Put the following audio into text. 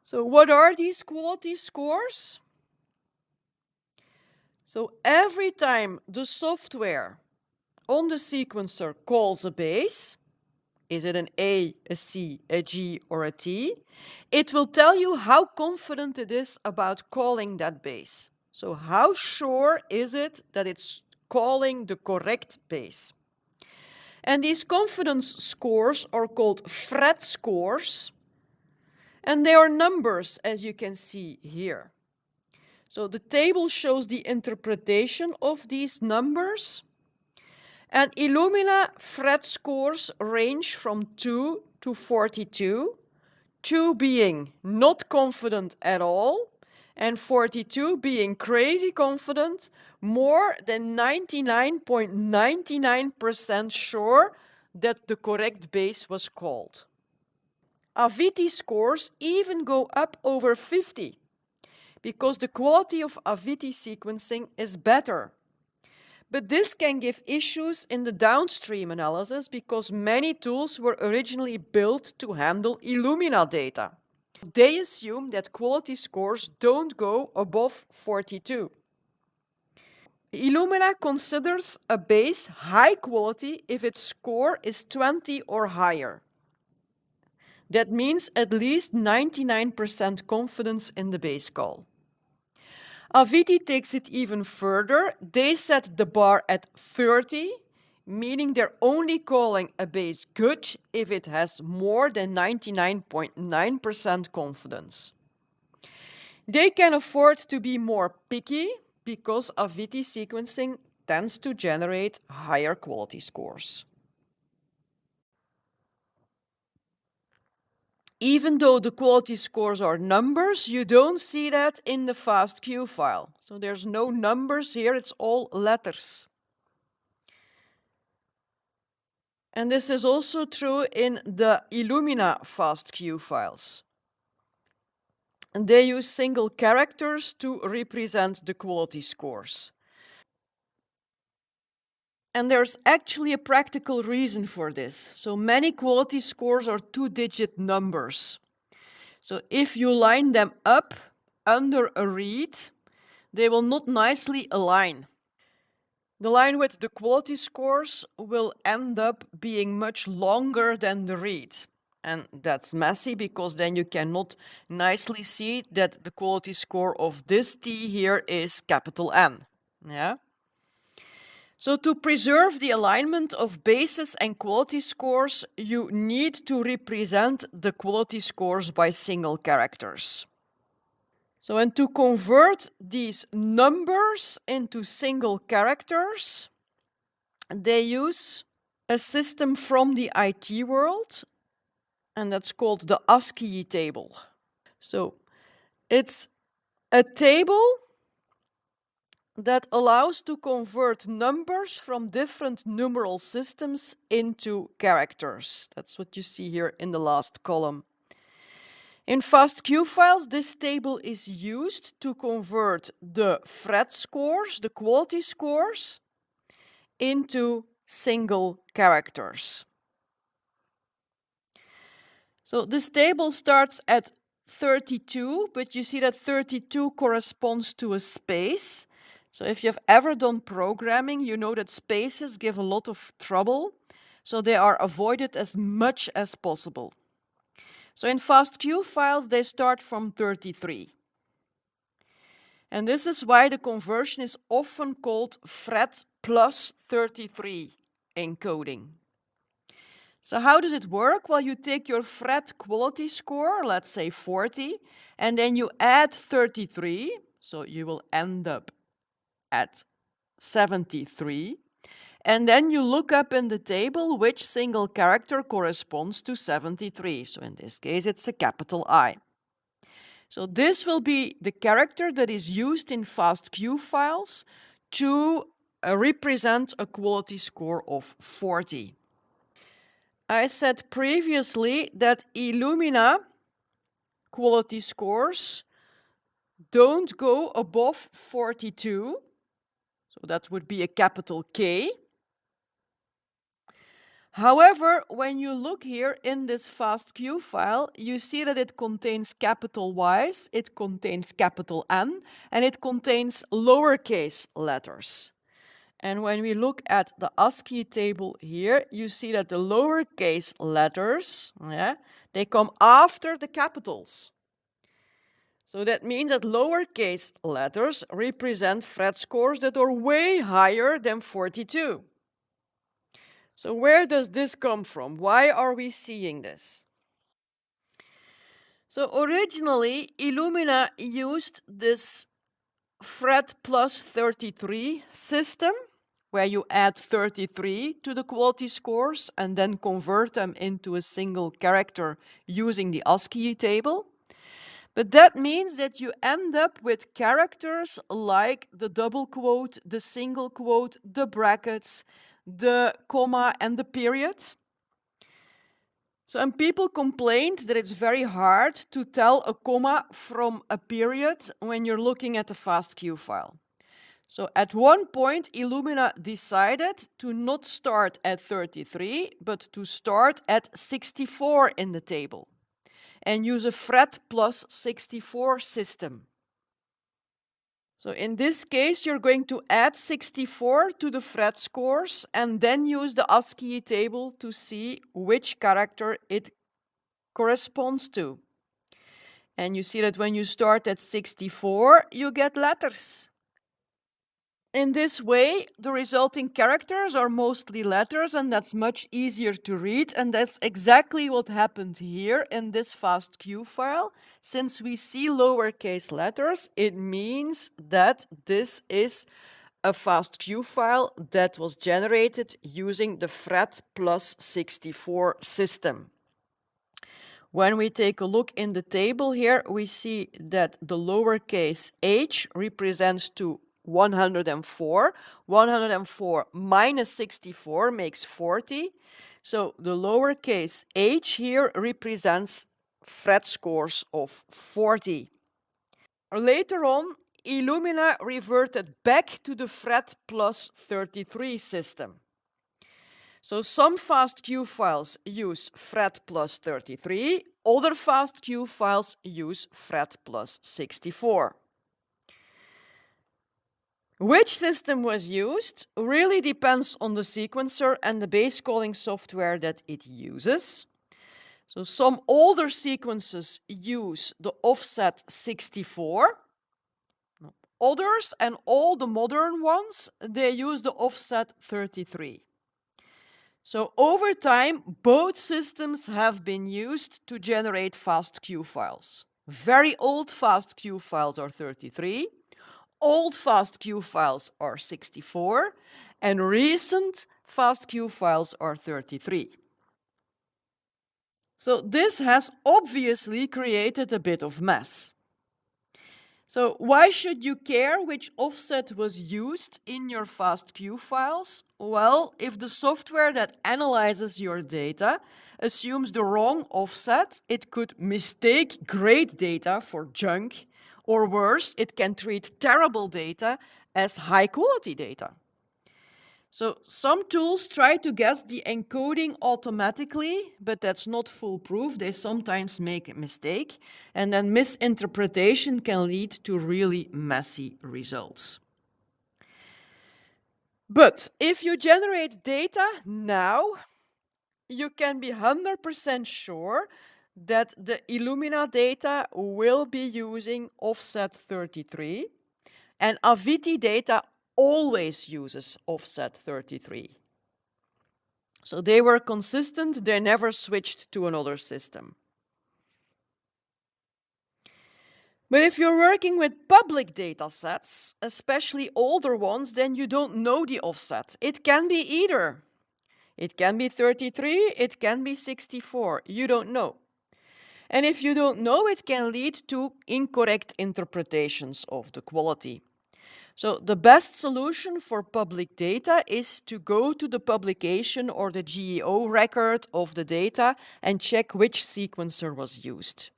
So what are these quality scores? So every time the software on the sequencer calls a base, is it an A, a C, a G, or a T, it will tell you how confident it is about calling that base. So how sure is it that it's calling the correct base? And these confidence scores are called FASTQ scores, and they are numbers, as you can see here. So the table shows the interpretation of these numbers. And Illumina FASTQ scores range from 2 to 42, 2 being not confident at all, and 42 being crazy confident, more than 99.99% sure that the correct base was called. AVITI scores even go up over 50, because the quality of AVITI sequencing is better. But this can give issues in the downstream analysis because many tools were originally built to handle Illumina data. They assume that quality scores don't go above 42. Illumina considers a base high quality if its score is 20 or higher. That means at least 99% confidence in the base call. AVITI takes it even further. They set the bar at 30, meaning they're only calling a base good if it has more than 99.9% confidence. They can afford to be more picky because AVITI sequencing tends to generate higher quality scores. Even though the quality scores are numbers, you don't see that in the FASTQ file. So there's no numbers here, it's all letters. And this is also true in the Illumina FASTQ files. And they use single characters to represent the quality scores. And there's actually a practical reason for this. So many quality scores are two-digit numbers. So if you line them up under a read, they will not nicely align. The line with the quality scores will end up being much longer than the read. And that's messy because then you cannot nicely see that the quality score of this T here is capital N. Yeah? So to preserve the alignment of bases and quality scores, you need to represent the quality scores by single characters. So, and to convert these numbers into single characters, they use a system from the IT world, and that's called the ASCII table. So, it's a table that allows to convert numbers from different numeral systems into characters. That's what you see here in the last column. In FASTQ files, this table is used to convert the FASTQ scores, the quality scores, into single characters. So this table starts at 32, but you see that 32 corresponds to a space. So if you've ever done programming, you know that spaces give a lot of trouble, so they are avoided as much as possible. So in FASTQ files, they start from 33. And this is why the conversion is often called FRET plus 33 encoding. So how does it work? Well, you take your FRET quality score, let's say 40, and then you add 33, so you will end up at 73. And then you look up in the table which single character corresponds to 73. So in this case, it's a capital I. So this will be the character that is used in FASTQ files to represent a quality score of 40. I said previously that Illumina quality scores don't go above 42. So that would be a capital K. However, when you look here in this FASTQ file, you see that it contains capital Y's, it contains capital N, and it contains lowercase letters. And when we look at the ASCII table here, you see that the lowercase letters, they come after the capitals. So that means that lowercase letters represent FRET scores that are way higher than 42. So where does this come from? Why are we seeing this? So originally, Illumina used this FRET plus 33 system, where you add 33 to the quality scores and then convert them into a single character using the ASCII table. But that means that you end up with characters like the double quote, the single quote, the brackets, the comma, and the period. So, and people complained that it's very hard to tell a comma from a period when you're looking at the FASTQ file. So at one point, Illumina decided to not start at 33, but to start at 64 in the table and use a FRET plus 64 system. So in this case, you're going to add 64 to the FRET scores and then use the ASCII table to see which character it corresponds to. And you see that when you start at 64, you get letters. In this way, the resulting characters are mostly letters, and that's much easier to read, and that's exactly what happened here in this FASTQ file. Since we see lowercase letters, it means that this is a FASTQ file that was generated using the FRET plus 64 system. When we take a look in the table here, we see that the lowercase h represents to 104. 104 minus 64 makes 40. So the lowercase h here represents FRET scores of 40. Later on, Illumina reverted back to the FRET plus 33 system. So some FASTQ files use FRET plus 33, other FASTQ files use FRET plus 64. Which system was used really depends on the sequencer and the base calling software that it uses. So some older sequences use the offset 64. Others, and all the modern ones, they use the offset 33. So over time, both systems have been used to generate FASTQ files. Very old FASTQ files are 33. Old FASTQ files are 64, and recent FASTQ files are 33. So this has obviously created a bit of mess. So why should you care which offset was used in your FASTQ files? Well, if the software that analyzes your data assumes the wrong offset, it could mistake great data for junk, or worse, it can treat terrible data as high-quality data. So some tools try to guess the encoding automatically, but that's not foolproof. They sometimes make a mistake, and then misinterpretation can lead to really messy results. But if you generate data now, you can be 100% sure that the Illumina data will be using offset 33, and Aviti data always uses offset 33. So they were consistent, they never switched to another system. But if you're working with public data sets, especially older ones, then you don't know the offset. It can be either. It can be 33, it can be 64, you don't know. And if you don't know, it can lead to incorrect interpretations of the quality. So the best solution for public data is to go to the publication or the GEO record of the data and check which sequencer was used.